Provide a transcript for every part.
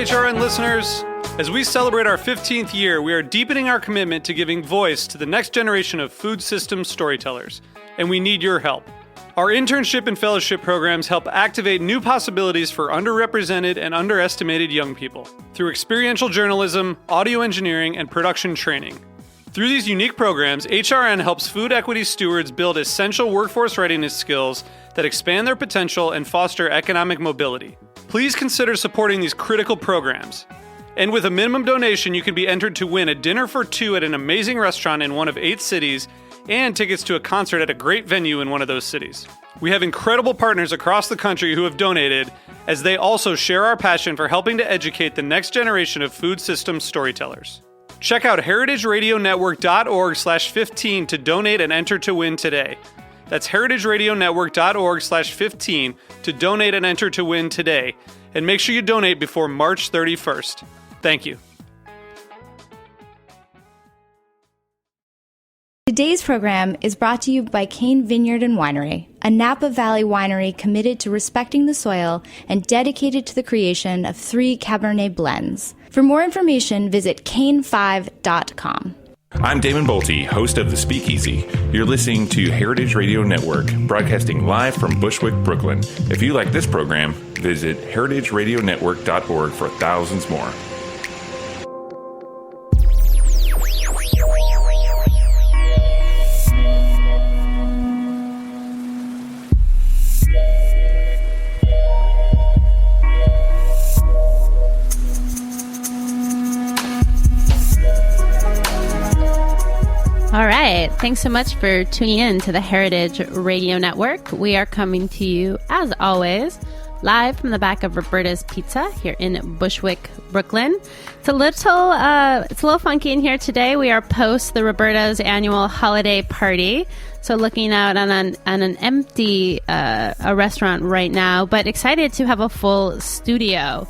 HRN listeners. As we celebrate our 15th year, we are deepening our commitment to giving voice to the next generation of food systems storytellers, and we need your help. Our internship and fellowship programs help activate new possibilities for underrepresented and underestimated young people through experiential journalism, audio engineering, and production training. Through these unique programs, HRN helps food equity stewards build essential workforce readiness skills that expand their potential and foster economic mobility. Please consider supporting these critical programs. And with a minimum donation, you can be entered to win a dinner for two at an amazing restaurant in one of 8 cities and tickets to a concert at a great venue in one of those cities. We have incredible partners across the country who have donated, as they also share our passion for helping to educate the next generation of food systems storytellers. Check out heritageradionetwork.org/15 to donate and enter to win today. That's heritageradionetwork.org/15 to donate and enter to win today. And make sure you donate before March 31st. Thank you. Today's program is brought to you by Cane Vineyard and Winery, a Napa Valley winery committed to respecting the soil and dedicated to the creation of 3 Cabernet blends. For more information, visit cane5.com. I'm Damon Bolte, host of The Speakeasy. You're listening to Heritage Radio Network, broadcasting live from Bushwick, Brooklyn. If you like this program, visit heritageradionetwork.org for thousands more. All right. Thanks so much for tuning in to the Heritage Radio Network. We are coming to you, as always, live from the back of Roberta's Pizza here in Bushwick, Brooklyn. It's a little funky in here today. We are post the Roberta's annual holiday party. So looking out on an empty a restaurant right now, but excited to have a full studio.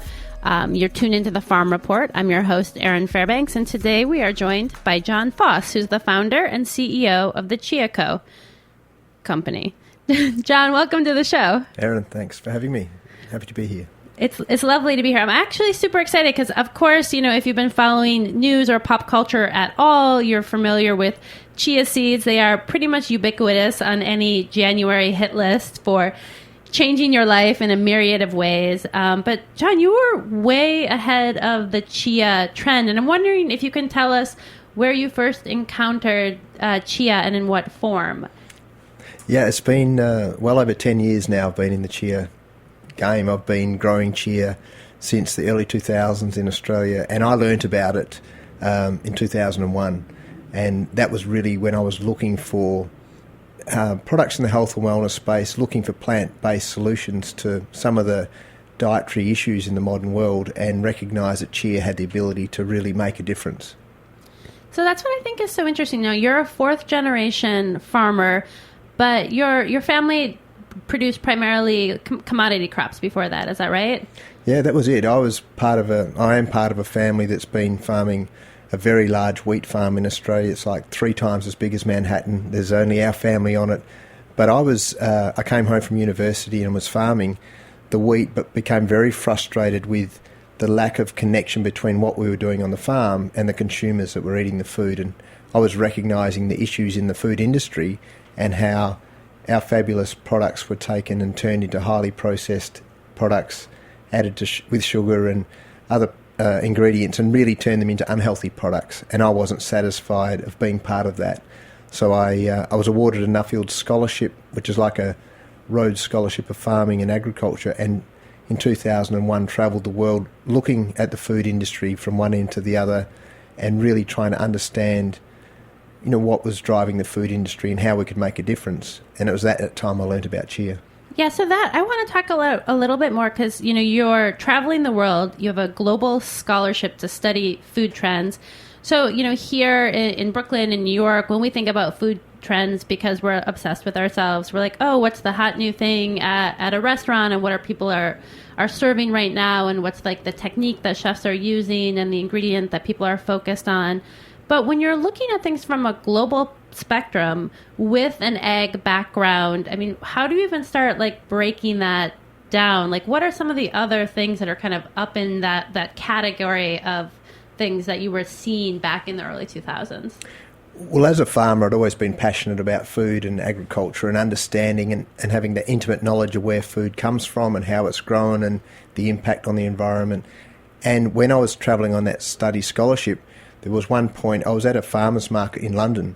You're tuned into the Farm Report. I'm your host, Erin Fairbanks, and today we are joined by John Foss, who's the founder and CEO of the Chia company. John, welcome to the show. Erin, thanks for having me. Happy to be here. It's lovely to be here. I'm actually super excited because, of course, if you've been following news or pop culture at all, you're familiar with chia seeds. They are pretty much ubiquitous on any January hit list for changing your life in a myriad of ways. But John, you were way ahead of the chia trend. And I'm wondering if you can tell us where you first encountered chia and in what form. Yeah, it's been well over 10 years now I've been in the chia game. I've been growing chia since the early 2000s in Australia. And I learnt about it in 2001. And that was really when I was looking for products in the health and wellness space, looking for plant-based solutions to some of the dietary issues in the modern world, and recognise that chia had the ability to really make a difference. So that's what I think is so interesting. Now, you're a 4th-generation farmer, but your family produced primarily commodity crops before that. Is that right? Yeah, that was it. I am part of a family that's been farming a very large wheat farm in Australia. It's like 3 times as big as Manhattan. There's only our family on it. But I came home from university and was farming the wheat, but became very frustrated with the lack of connection between what we were doing on the farm and the consumers that were eating the food. And I was recognising the issues in the food industry and how our fabulous products were taken and turned into highly processed products, added with sugar and other ingredients, and really turned them into unhealthy products. And I wasn't satisfied of being part of that. So I was awarded a Nuffield Scholarship, which is like a Rhodes Scholarship of Farming and Agriculture, and in 2001 travelled the world looking at the food industry from one end to the other and really trying to understand what was driving the food industry and how we could make a difference. And it was at that time I learned about chia. Yeah, so that I want to talk a little bit more because, you're traveling the world. You have a global scholarship to study food trends. So, here in Brooklyn and New York, when we think about food trends, because we're obsessed with ourselves, we're like, oh, what's the hot new thing at a restaurant, and what are people are serving right now, and what's like the technique that chefs are using and the ingredient that people are focused on. But when you're looking at things from a global spectrum with an egg background, I mean, how do you even start breaking that down, like what are some of the other things that are kind of up in that category of things that you were seeing back in the early 2000s? Well, as a farmer, I'd always been passionate about food and agriculture and understanding and having the intimate knowledge of where food comes from and how it's grown and the impact on the environment. And when I was travelling on that study scholarship, there was one point, I was at a farmer's market in London,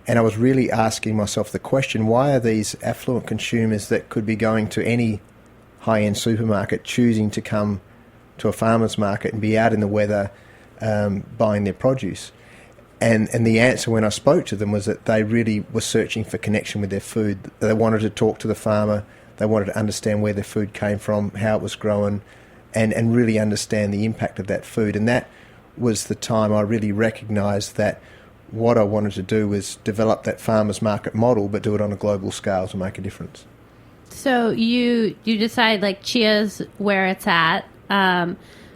and I was really asking myself the question, why are these affluent consumers that could be going to any high-end supermarket choosing to come to a farmer's market and be out in the weather buying their produce? And the answer when I spoke to them was that they really were searching for connection with their food. They wanted to talk to the farmer, they wanted to understand where their food came from, how it was grown, and really understand the impact of that food. And that was the time I really recognised that what I wanted to do was develop that farmers market model, but do it on a global scale to make a difference. So you decide like Chia's where it's at,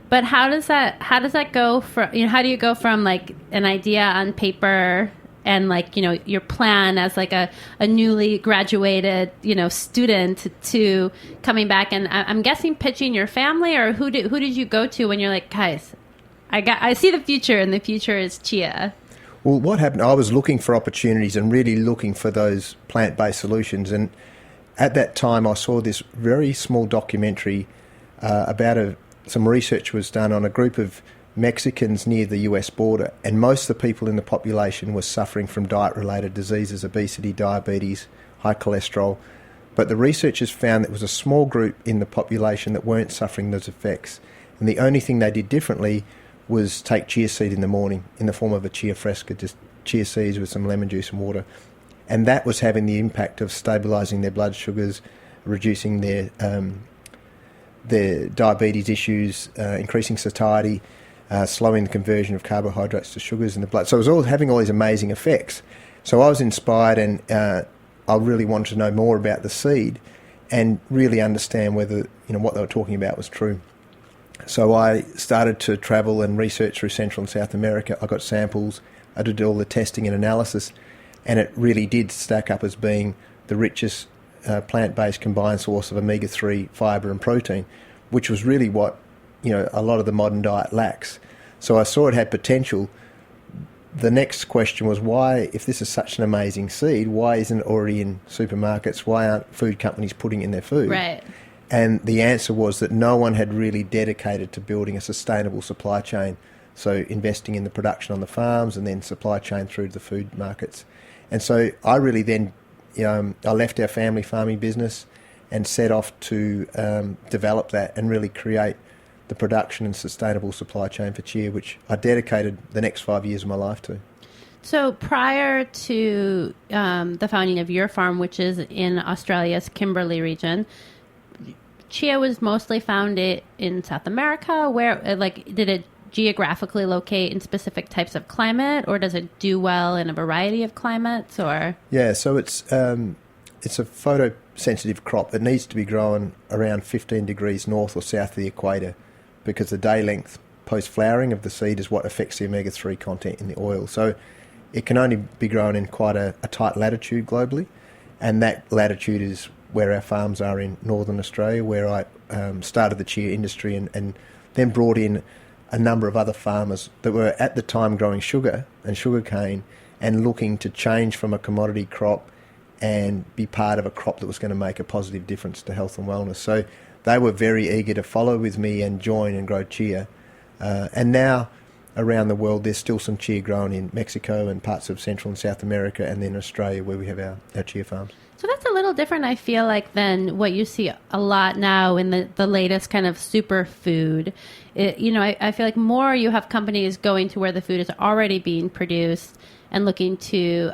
but how does that go from, how do you go from like an idea on paper and like, your plan as like a newly graduated, student to coming back and I'm guessing pitching your family, or who did you go to when you're like, guys, I see the future and the future is Chia? Well, what happened, I was looking for opportunities and really looking for those plant-based solutions. And at that time, I saw this very small documentary about some research was done on a group of Mexicans near the US border. And most of the people in the population were suffering from diet-related diseases, obesity, diabetes, high cholesterol. But the researchers found that there was a small group in the population that weren't suffering those effects. And the only thing they did differently was take chia seed in the morning in the form of a chia fresca, just chia seeds with some lemon juice and water. And that was having the impact of stabilising their blood sugars, reducing their diabetes issues, increasing satiety, slowing the conversion of carbohydrates to sugars in the blood. So it was all having all these amazing effects. So I was inspired, and I really wanted to know more about the seed and really understand whether what they were talking about was true. So I started to travel and research through Central and South America. I got samples, I did all the testing and analysis, and it really did stack up as being the richest plant-based combined source of omega-3 fibre and protein, which was really what a lot of the modern diet lacks. So I saw it had potential. The next question was, why, if this is such an amazing seed, why isn't it already in supermarkets? Why aren't food companies putting it in their food? Right. And the answer was that no one had really dedicated to building a sustainable supply chain, so investing in the production on the farms and then supply chain through to the food markets. And so I really then, I left our family farming business and set off to develop that and really create the production and sustainable supply chain for Chia, which I dedicated the next 5 years of my life to. So prior to the founding of your farm, which is in Australia's Kimberley region, Chia was mostly found in South America. Where, did it geographically locate in specific types of climate, or does it do well in a variety of climates? Or so it's a photosensitive crop that needs to be grown around 15 degrees north or south of the equator, because the day length post-flowering of the seed is what affects the omega-3 content in the oil. So it can only be grown in quite a tight latitude globally, and that latitude is where our farms are in northern Australia, where I started the chia industry and then brought in a number of other farmers that were at the time growing sugar and sugarcane and looking to change from a commodity crop and be part of a crop that was going to make a positive difference to health and wellness. So they were very eager to follow with me and join and grow chia. And now around the world there's still some chia grown in Mexico and parts of Central and South America, and then Australia where we have our chia farms. so that's a little different, I feel like, than what you see a lot now in the latest kind of superfood. I feel like more you have companies going to where the food is already being produced and looking to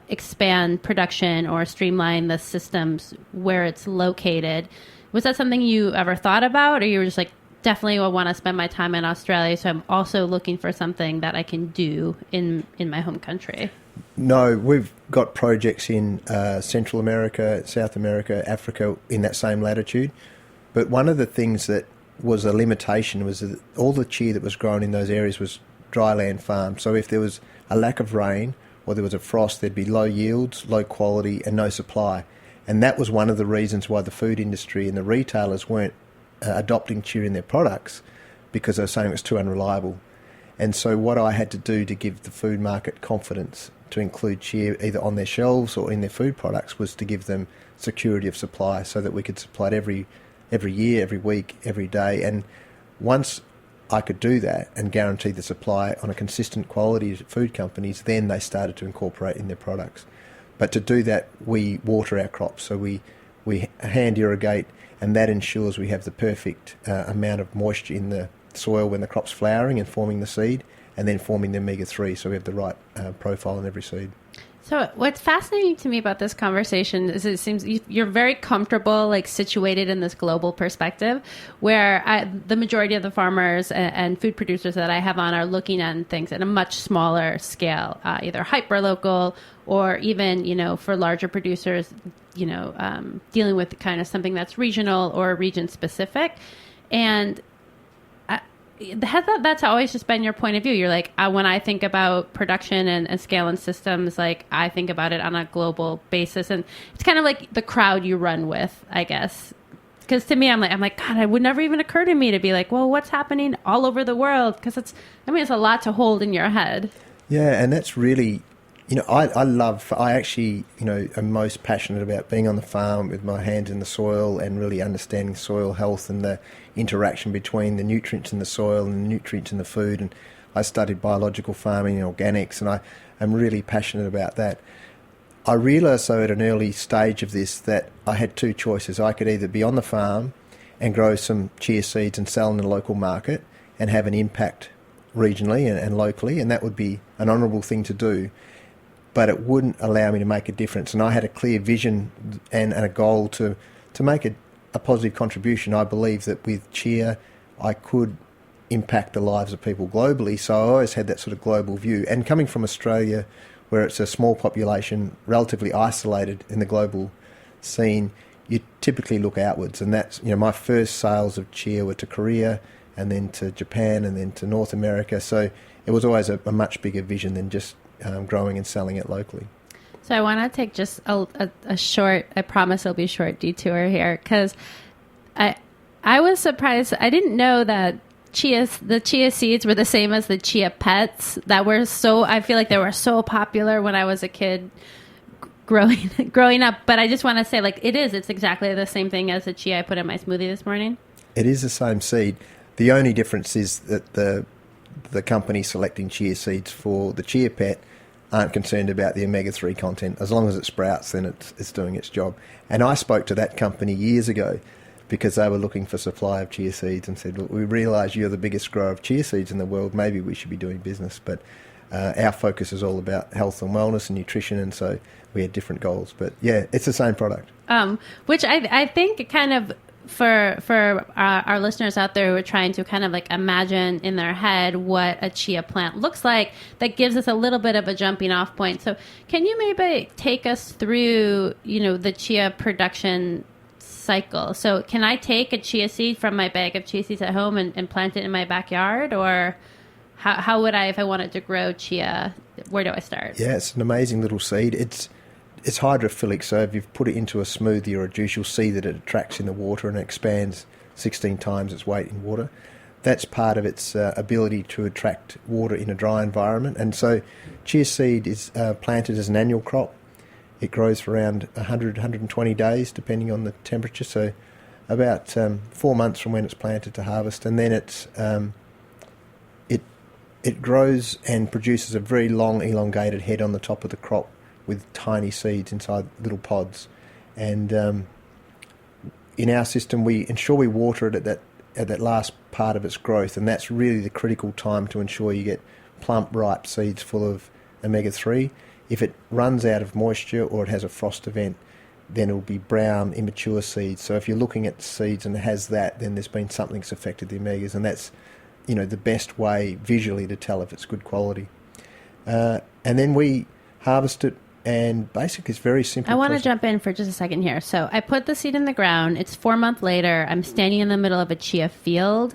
expand production or streamline the systems where it's located. Was that something you ever thought about, or you were just like, definitely will want to spend my time in Australia, so I'm also looking for something that I can do in my home country? No, we've got projects in Central America, South America, Africa in that same latitude. But one of the things that was a limitation was that all the chia that was grown in those areas was dry land farms. So if there was a lack of rain or there was a frost, there'd be low yields, low quality and no supply. And that was one of the reasons why the food industry and the retailers weren't adopting Chia in their products, because they were saying it was too unreliable. And so what I had to do to give the food market confidence to include Chia either on their shelves or in their food products was to give them security of supply, so that we could supply it every year, every week, every day. And once I could do that and guarantee the supply on a consistent quality to food companies, then they started to incorporate in their products. But to do that, we water our crops. So we hand irrigate, and that ensures we have the perfect amount of moisture in the soil when the crop's flowering and forming the seed, and then forming the omega-3, so we have the right profile in every seed. So what's fascinating to me about this conversation is it seems you're very comfortable, like situated in this global perspective, where the majority of the farmers and food producers that I have on are looking at things at a much smaller scale, either hyper-local or even, for larger producers, dealing with kind of something that's regional or region-specific. And that's always just been your point of view. You're like, when I think about production and scale and systems, like I think about it on a global basis, and it's kind of like the crowd you run with, I guess. Because to me, I'm like, God, it would never even occur to me to be like, well, what's happening all over the world? Because it's a lot to hold in your head. Yeah, and that's really, I actually, am most passionate about being on the farm with my hands in the soil and really understanding soil health and the interaction between the nutrients in the soil and the nutrients in the food. And I studied biological farming and organics, and I am really passionate about that. I realised, though, at an early stage of this that I had two choices. I could either be on the farm and grow some chia seeds and sell in the local market and have an impact regionally and locally, and that would be an honourable thing to do, but it wouldn't allow me to make a difference. And I had a clear vision and a goal to make a positive contribution. I believe that with Chia, I could impact the lives of people globally, so I always had that sort of global view. And coming from Australia, where it's a small population, relatively isolated in the global scene, you typically look outwards. And that's, my first sales of Chia were to Korea, and then to Japan, and then to North America. So it was always a much bigger vision than just growing and selling it locally. So I want to take just a short, I promise it'll be a short detour here, because I was surprised. I didn't know that the chia seeds were the same as the chia pets that were I feel like they were so popular when I was a kid growing up. But I just want to say, it's exactly the same thing as the chia I put in my smoothie this morning. It is the same seed. The only difference is that the company selecting chia seeds for the chia pet aren't concerned about the omega-3 content. As long as it sprouts, then it's doing its job. And I spoke to that company years ago because they were looking for supply of chia seeds and said, look, we realise you're the biggest grower of chia seeds in the world. Maybe we should be doing business. But our focus is all about health and wellness and nutrition, and so we had different goals. But yeah, it's the same product. Which I think kind of for our listeners out there who are trying to kind of imagine in their head what a chia plant looks like, that gives us a little bit of a jumping off point. So can you maybe take us through, the chia production cycle? So can I take a chia seed from my bag of chia seeds at home and plant it in my backyard? Or how would I, if I wanted to grow chia, where do I start? Yeah, it's an amazing little seed. It's hydrophilic, so if you've put it into a smoothie or a juice, you'll see that it attracts in the water and expands 16 times its weight in water. That's part of its ability to attract water in a dry environment. And so chia seed is planted as an annual crop. It grows for around 100, 120 days, depending on the temperature, so about 4 months from when it's planted to harvest. And then it grows and produces a very long, elongated head on the top of the crop, with tiny seeds inside little pods. And in our system, we ensure we water it at that last part of its growth, and that's really the critical time to ensure you get plump, ripe seeds full of omega-3. If it runs out of moisture or it has a frost event, then it will be brown, immature seeds. So if you're looking at seeds and it has that, then there's been something that's affected the omegas, and that's the best way visually to tell if it's good quality. And then we harvest it. And basically, it's very simple. I want to jump in for just a second here. So I put the seed in the ground. It's 4 months later. I'm standing in the middle of a chia field.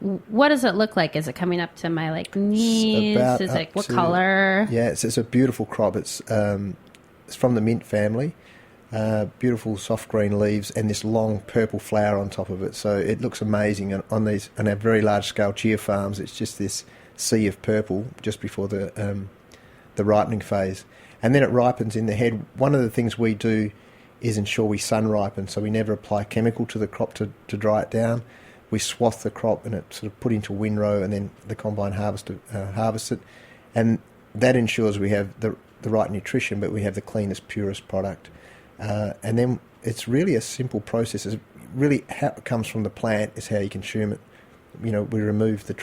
What does it look like? Is it coming up to my knees? Is what color? Yeah, it's a beautiful crop. It's from the mint family. beautiful soft green leaves and this long purple flower on top of it. So it looks amazing on our very large scale chia farms. It's just this sea of purple just before the ripening phase, and then it ripens in the head. One of the things we do is ensure we sun ripen, so we never apply chemical to the crop to dry it down. We swath the crop and it's sort of put into windrow, and then the combine harvests it, and that ensures we have the right nutrition, but we have the cleanest, purest product. And then it's really a simple process. It's really how it comes from the plant is how you consume it. We remove the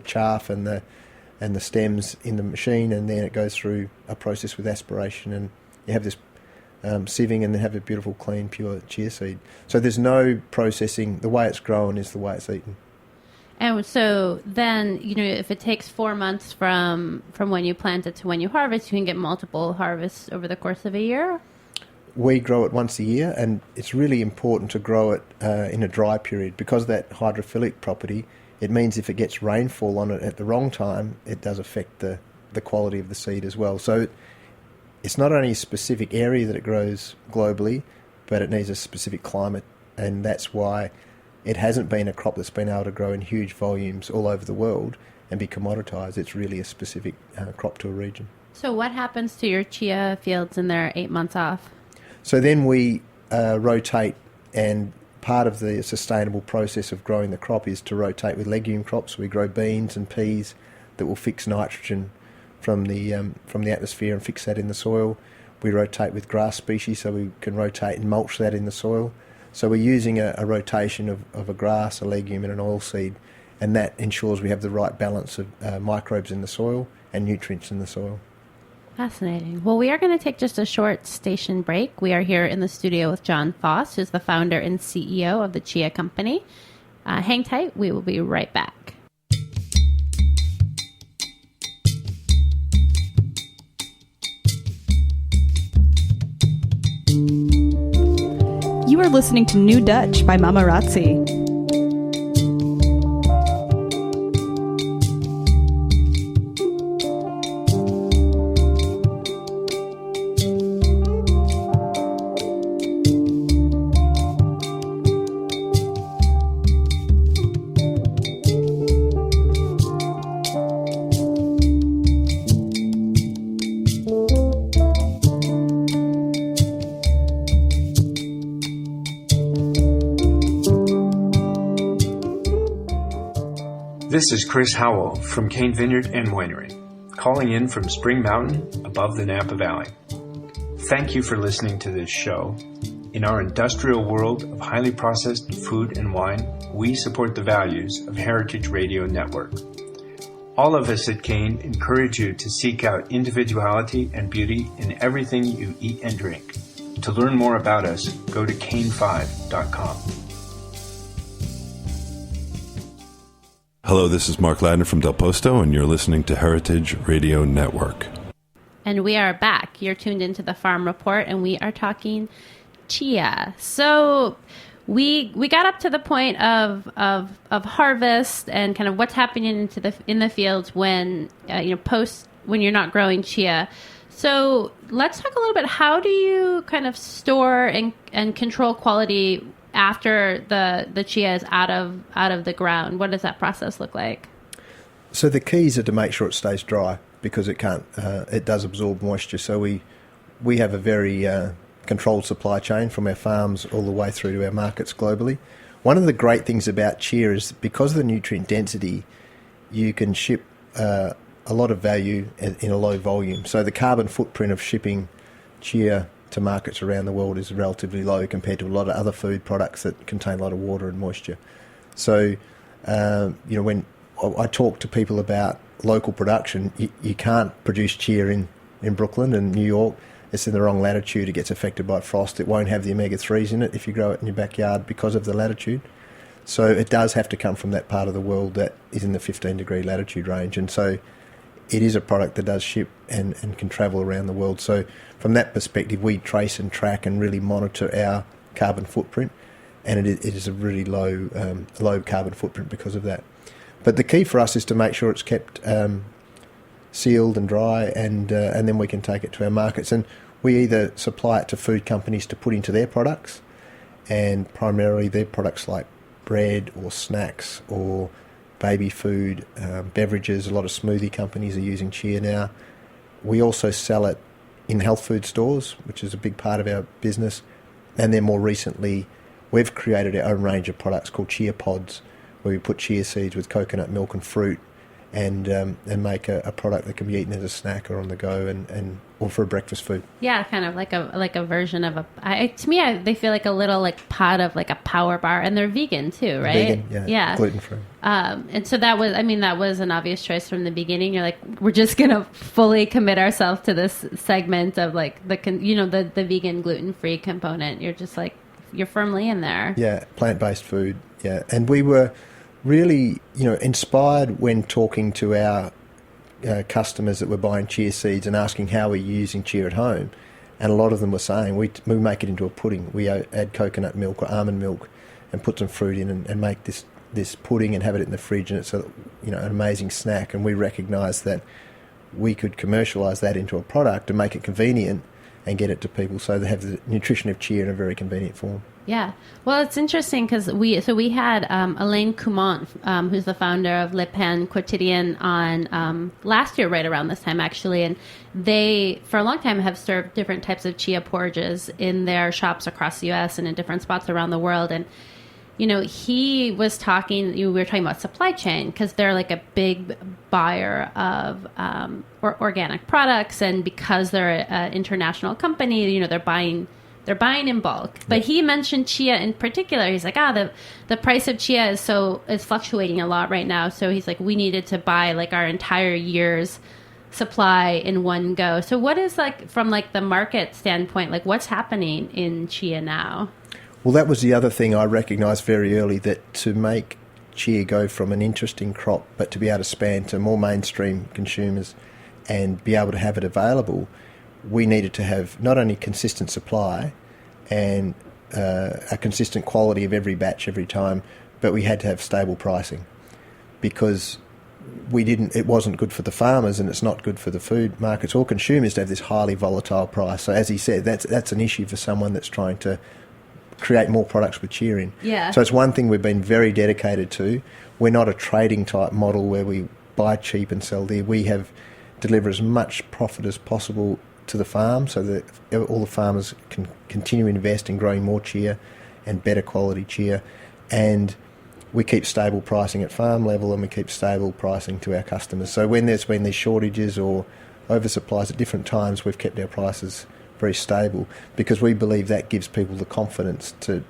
chaff and the stems in the machine, and then it goes through a process with aspiration, and you have this sieving, and then have a beautiful, clean, pure chia seed. So there's no processing. The way it's grown is the way it's eaten. And so then, if it takes 4 months from when you plant it to when you harvest, you can get multiple harvests over the course of a year? We grow it once a year, and it's really important to grow it in a dry period because of that hydrophilic property. It means if it gets rainfall on it at the wrong time, it does affect the quality of the seed as well. So it's not only a specific area that it grows globally, but it needs a specific climate, and that's why it hasn't been a crop that's been able to grow in huge volumes all over the world and be commoditised. It's really a specific crop to a region. So what happens to your chia fields in their 8 months off? So then we rotate, and part of the sustainable process of growing the crop is to rotate with legume crops. We grow beans and peas that will fix nitrogen from the atmosphere and fix that in the soil. We rotate with grass species, so we can rotate and mulch that in the soil. So we're using a rotation of a grass, a legume and an oilseed, and that ensures we have the right balance of microbes in the soil and nutrients in the soil. Fascinating. Well, we are going to take just a short station break. We are here in the studio with John Foss, who's the founder and CEO of the Chia Company. Hang tight. We will be right back. You are listening to New Dutch by Mama Razzi. This is Chris Howell from Cane Vineyard and Winery, calling in from Spring Mountain above the Napa Valley. Thank you for listening to this show. In our industrial world of highly processed food and wine, we support the values of Heritage Radio Network. All of us at Cane encourage you to seek out individuality and beauty in everything you eat and drink. To learn more about us, go to cane5.com. Hello, this is Mark Ladner from Del Posto, and you're listening to Heritage Radio Network. And we are back. You're tuned into the Farm Report, and we are talking chia. So we got up to the point of harvest and kind of what's happening in the fields when when you're not growing chia. So let's talk a little bit. How do you kind of store and control quality after the chia is out of the ground? What does that process look like? So the keys are to make sure it stays dry, because it can't. It does absorb moisture. So we have a very controlled supply chain from our farms all the way through to our markets globally. One of the great things about chia is because of the nutrient density, you can ship a lot of value in a low volume. So the carbon footprint of shipping chia to markets around the world is relatively low compared to a lot of other food products that contain a lot of water and moisture. So, when I talk to people about local production, you can't produce chia in Brooklyn and New York. It's in the wrong latitude. It gets affected by frost. It won't have the omega-3s in it if you grow it in your backyard because of the latitude. So it does have to come from that part of the world that is in the 15-degree latitude range. And so it is a product that does ship and can travel around the world. So from that perspective, we trace and track and really monitor our carbon footprint, and it is a really low carbon footprint because of that. But the key for us is to make sure it's kept sealed and dry, and then we can take it to our markets. And we either supply it to food companies to put into their products, and primarily their products like bread or snacks or baby food, beverages. A lot of smoothie companies are using chia now. We also sell it in health food stores, which is a big part of our business. And then more recently, we've created our own range of products called chia pods, where we put chia seeds with coconut milk and fruit, and make a product that can be eaten as a snack or on the go, and or for a breakfast food. Yeah, kind of like a version of they feel like a little like pod of like a power bar, and they're vegan too, right? Vegan, yeah. Gluten free. And so that was an obvious choice from the beginning. You're like, we're just gonna fully commit ourselves to this segment of like the vegan gluten free component. You're just like, you're firmly in there. Yeah, plant based food. Yeah, and we were really, inspired when talking to our customers that were buying chia seeds and asking how we're using chia at home. And a lot of them were saying, we make it into a pudding. We add coconut milk or almond milk and put some fruit in and make this pudding and have it in the fridge, and it's an amazing snack. And we recognised that we could commercialise that into a product and make it convenient and get it to people so they have the nutrition of chia in a very convenient form. Yeah. Well, it's interesting because we had Elaine Coumont, who's the founder of Le Pain Quotidien, on last year right around this time, actually. And they, for a long time, have served different types of chia porridges in their shops across the U.S. and in different spots around the world. And, he was talking, we were talking about supply chain, because they're like a big buyer of organic products. And because they're an international company, they're buying in bulk. But he mentioned chia in particular. He's like, the price of chia is fluctuating a lot right now. So he's like, we needed to buy like our entire year's supply in one go. So what is like, from like the market standpoint, like what's happening in chia now? Well, that was the other thing I recognised very early, that to make chia go from an interesting crop, but to be able to span to more mainstream consumers and be able to have it available, we needed to have not only consistent supply and a consistent quality of every batch every time, but we had to have stable pricing, because it wasn't good for the farmers, and it's not good for the food markets or consumers to have this highly volatile price. So as he said, that's an issue for someone that's trying to create more products with chia in. Yeah. So it's one thing we've been very dedicated to. We're not a trading type model where we buy cheap and sell dear. We deliver as much profit as possible to the farm so that all the farmers can continue to invest in growing more chia and better quality chia. And we keep stable pricing at farm level, and we keep stable pricing to our customers. So when there's been these shortages or oversupplies at different times, we've kept our prices very stable, because we believe that gives people the confidence to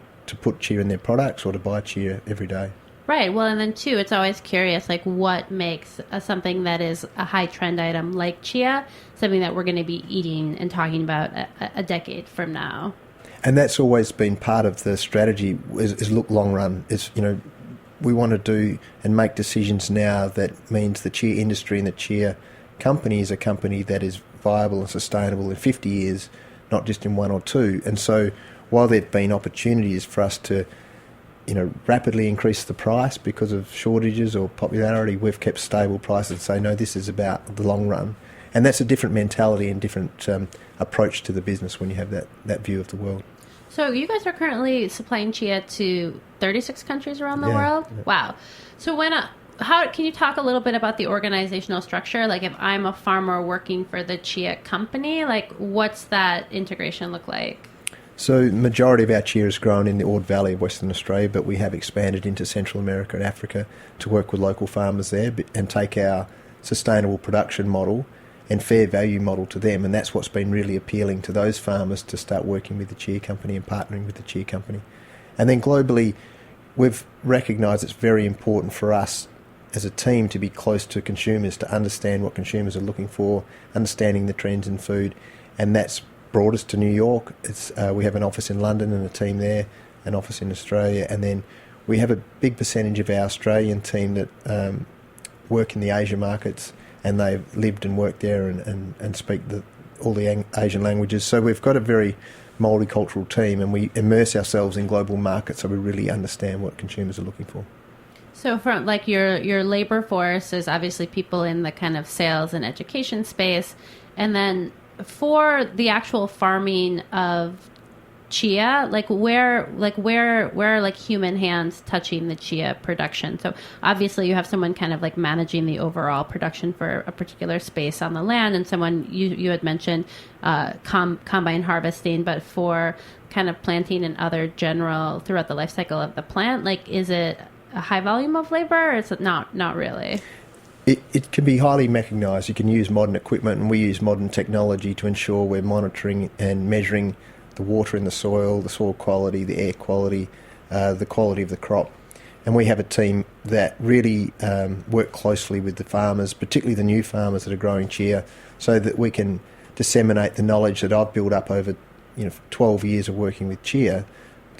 put chia in their products or to buy chia every day. Right. Well, and then too, it's always curious, like what makes something that is a high trend item like chia something that we're going to be eating and talking about a decade from now. And that's always been part of the strategy, is look long run. We want to do and make decisions now that means the chia industry and the chia company is a company that is viable and sustainable in 50 years, not just in 1 or 2. And so while there have been opportunities for us to rapidly increase the price because of shortages or popularity, we've kept stable prices and say, no, this is about the long run. And that's a different mentality and different approach to the business when you have that view of the world. So you guys are currently supplying chia to 36 countries around the world? Yeah. Wow. So how can you talk a little bit about the organizational structure? Like if I'm a farmer working for the chia company, like what's that integration look like? So the majority of our chia is grown in the Ord Valley of Western Australia, but we have expanded into Central America and Africa to work with local farmers there and take our sustainable production model and fair value model to them. And that's what's been really appealing to those farmers, to start working with the chia company and partnering with the chia company. And then globally, we've recognised it's very important for us as a team to be close to consumers, to understand what consumers are looking for, understanding the trends in food, and that's brought us to New York. We have an office in London and a team there, an office in Australia, and then we have a big percentage of our Australian team that work in the Asia markets, and they've lived and worked there and speak all the Asian languages. So we've got a very multicultural team, and we immerse ourselves in global markets so we really understand what consumers are looking for. So from like your labor force is obviously people in the kind of sales and education space, and then for the actual farming of chia, where are human hands touching the chia production? So obviously you have someone kind of like managing the overall production for a particular space on the land, and someone you had mentioned combine harvesting, but for kind of planting and other general throughout the life cycle of the plant, is it a high volume of labor, or is it not really? It can be highly mechanised. You can use modern equipment, and we use modern technology to ensure we're monitoring and measuring the water in the soil quality, the air quality, the quality of the crop. And we have a team that really work closely with the farmers, particularly the new farmers that are growing chia, so that we can disseminate the knowledge that I've built up over 12 years of working with chia,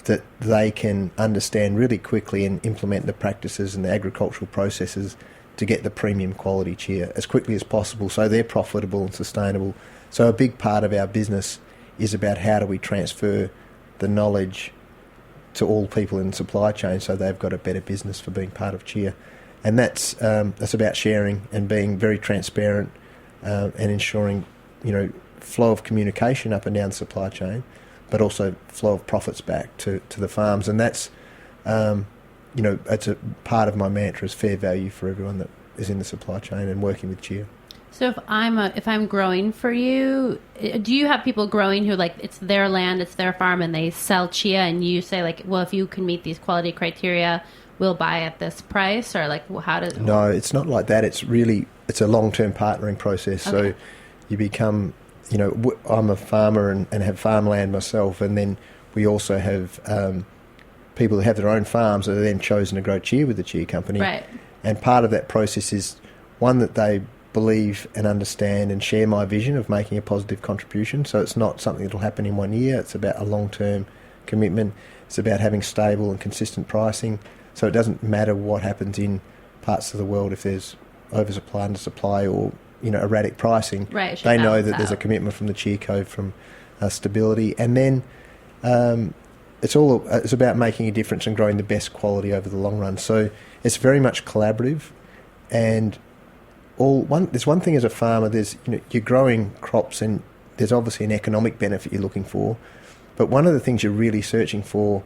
that they can understand really quickly and implement the practices and the agricultural processes to get the premium quality chia as quickly as possible, so they're profitable and sustainable. So a big part of our business is about how do we transfer the knowledge to all people in the supply chain so they've got a better business for being part of chia. And that's about sharing and being very transparent and ensuring flow of communication up and down the supply chain, but also flow of profits back to the farms. And that's it's a part of my mantra is fair value for everyone that is in the supply chain and working with chia. So if I'm growing for you, do you have people growing who it's their land, it's their farm, and they sell chia, and you say well, if you can meet these quality criteria, we'll buy at this price, or how does? No, it's not like that. It's a long-term partnering process. Okay. So you become, I'm a farmer and have farmland myself, and then we also have people who have their own farms that are then chosen to grow chia with the chia company. Right. And part of that process is one that they believe and understand and share my vision of making a positive contribution. So it's not something that will happen in 1 year. It's about a long-term commitment. It's about having stable and consistent pricing. So it doesn't matter what happens in parts of the world if there's oversupply, undersupply, or erratic pricing. Right, they know that there's a commitment from the Chia Code from stability. And then it's about making a difference and growing the best quality over the long run. So it's very much collaborative, and there's one thing as a farmer, you're growing crops and there's obviously an economic benefit you're looking for, but one of the things you're really searching for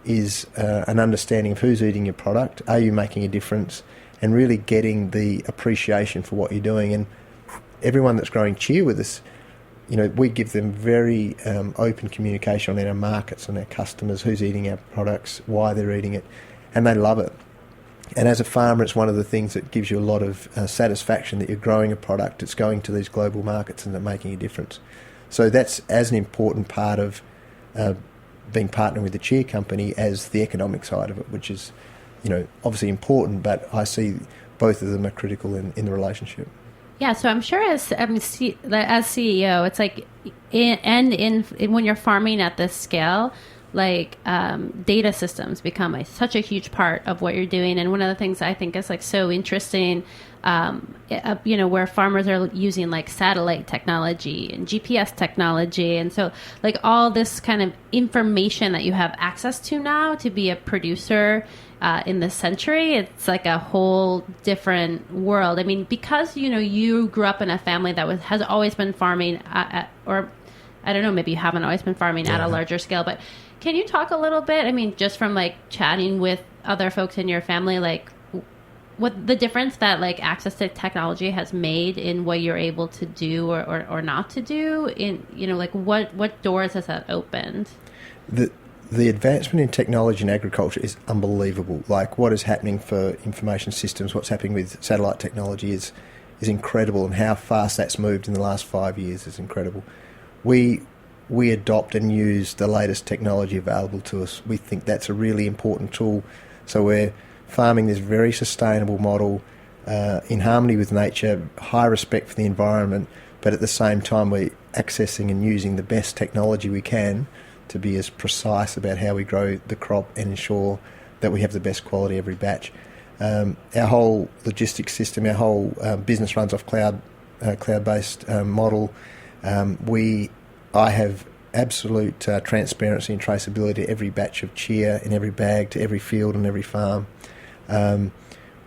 is an understanding of who's eating your product, are you making a difference, and really getting the appreciation for what you're doing. And everyone that's growing chia with us, we give them very open communication on our markets, on our customers, who's eating our products, why they're eating it, and they love it. And as a farmer, it's one of the things that gives you a lot of satisfaction that you're growing a product, it's going to these global markets and they're making a difference. So that's as an important part of being partnered with the Chia company as the economic side of it, which is, obviously important, but I see both of them are critical in the relationship. Yeah, so I'm sure as CEO, it's when you're farming at this scale, data systems become such a huge part of what you're doing. And one of the things I think is so interesting, where farmers are using satellite technology and GPS technology. And so all this kind of information that you have access to now to be a producer in this century, it's a whole different world. I mean, because, you grew up in a family that has always been farming or I don't know, maybe you haven't always been farming at a larger scale, but can you talk a little bit, just from chatting with other folks in your family, what the difference that access to technology has made in what you're able to do or not to do in, what doors has that opened? The advancement in technology in agriculture is unbelievable. What is happening for information systems, what's happening with satellite technology is incredible, and how fast that's moved in the last 5 years is incredible. We adopt and use the latest technology available to us. We think that's a really important tool. So we're farming this very sustainable model in harmony with nature, high respect for the environment, but at the same time we're accessing and using the best technology we can to be as precise about how we grow the crop and ensure that we have the best quality every batch. Our whole logistics system, our whole business runs off cloud-based model. I have absolute transparency and traceability to every batch of chia in every bag, to every field and every farm.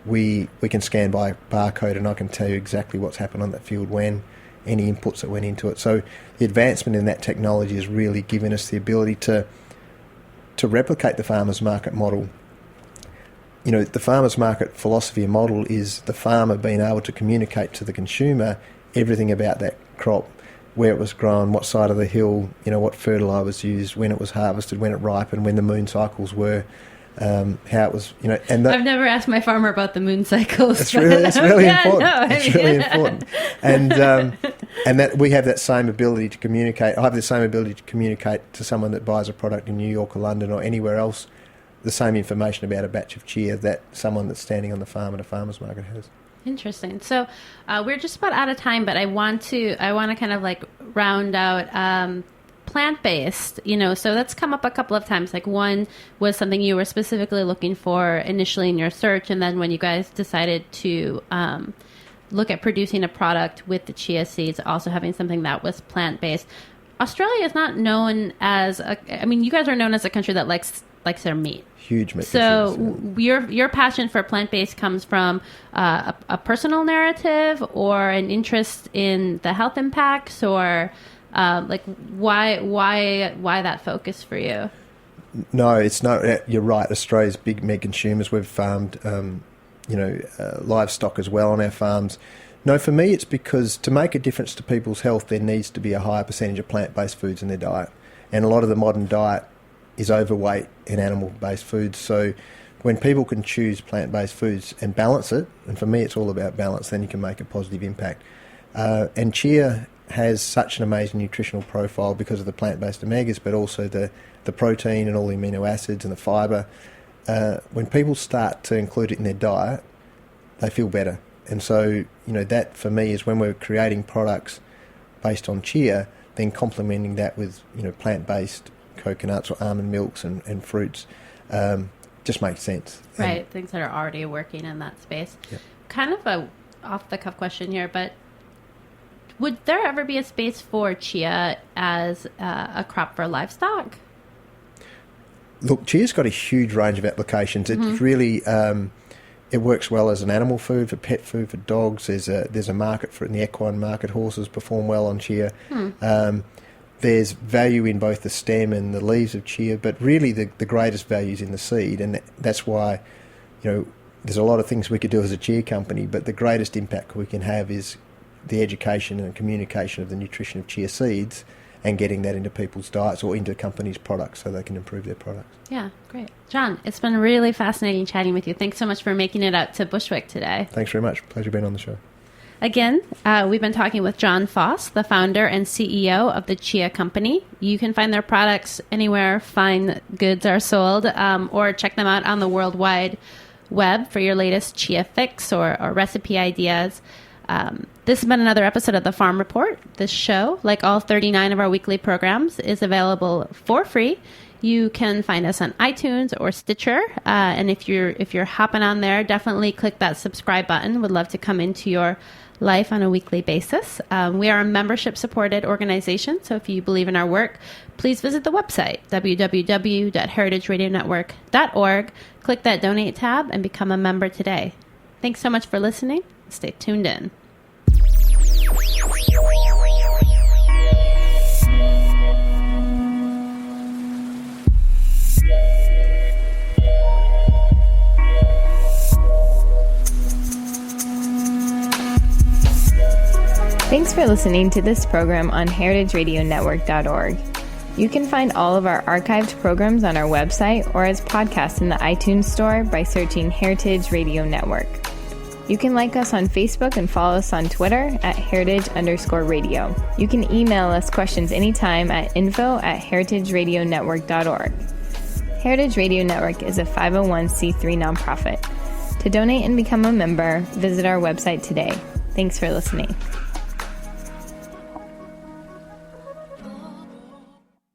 We can scan by barcode, and I can tell you exactly what's happened on that field when. any inputs that went into it. So the advancement in that technology has really given us the ability to replicate the farmers market model. You know, the farmers market philosophy and model is the farmer being able to communicate to the consumer everything about that crop, where it was grown, what side of the hill, you know, what fertiliser was used, when it was harvested, when it ripened, when the moon cycles were, how it was, you know. And I've never asked my farmer about the moon cycles. It's really important. It's really important. And that we have that same ability to communicate. I have the same ability to communicate to someone that buys a product in New York or London or anywhere else the same information about a batch of chia that someone that's standing on the farm at a farmer's market has. Interesting. So we're just about out of time, but I want to kind of like round out plant-based, you know, so that's come up a couple of times. Like one was something you were specifically looking for initially in your search, and then when you guys decided to look at producing a product with the chia seeds, also having something that was plant-based. Australia is not known as you guys are known as a country that likes their meat. Huge meat. So your passion for plant-based comes from a personal narrative or an interest in the health impacts, or why that focus for you? No, it's not. You're right. Australia's big meat consumers. We've farmed, livestock as well on our farms. No, for me, it's because to make a difference to people's health, there needs to be a higher percentage of plant-based foods in their diet, and a lot of the modern diet is overweight in animal-based foods. So when people can choose plant-based foods and balance it, and for me it's all about balance, then you can make a positive impact. And chia has such an amazing nutritional profile because of the plant-based omegas, but also the protein and all the amino acids and the fibre. When people start to include it in their diet, they feel better. And so, you know, that for me is when we're creating products based on chia, then complementing that with, you know, plant-based coconuts or almond milks and fruits just makes sense. Right, things that are already working in that space. Yep. Kind of a off-the-cuff question here, but would there ever be a space for chia as a crop for livestock? Look, chia's got a huge range of applications. It really it works well as an animal food, for pet food, for dogs. There's a market for it in the equine market. Horses perform well on chia. There's value in both the stem and the leaves of chia, but really the greatest value is in the seed, and that's why, you know, there's a lot of things we could do as a chia company, but the greatest impact we can have is the education and communication of the nutrition of chia seeds and getting that into people's diets or into companies' products so they can improve their products. Yeah, great. John, it's been really fascinating chatting with you. Thanks so much for making it out to Bushwick today. Thanks very much. Pleasure being on the show. Again, we've been talking with John Foss, the founder and CEO of the Chia Company. You can find their products anywhere fine goods are sold, or check them out on the World Wide Web for your latest chia fix or recipe ideas. This has been another episode of The Farm Report. This show, like all 39 of our weekly programs, is available for free. You can find us on iTunes or Stitcher, and if you're hopping on there, definitely click that subscribe button. Would love to come into your life on a weekly basis. We are a membership-supported organization, so if you believe in our work, please visit the website, www.heritageradionetwork.org. Click that donate tab and become a member today. Thanks so much for listening. Stay tuned in. Thanks for listening to this program on heritageradionetwork.org. You can find all of our archived programs on our website or as podcasts in the iTunes Store by searching Heritage Radio Network. You can like us on Facebook and follow us on Twitter at heritage_radio. You can email us questions anytime at info@heritageradionetwork.org. Heritage Radio Network is a 501c3 nonprofit. To donate and become a member, visit our website today. Thanks for listening.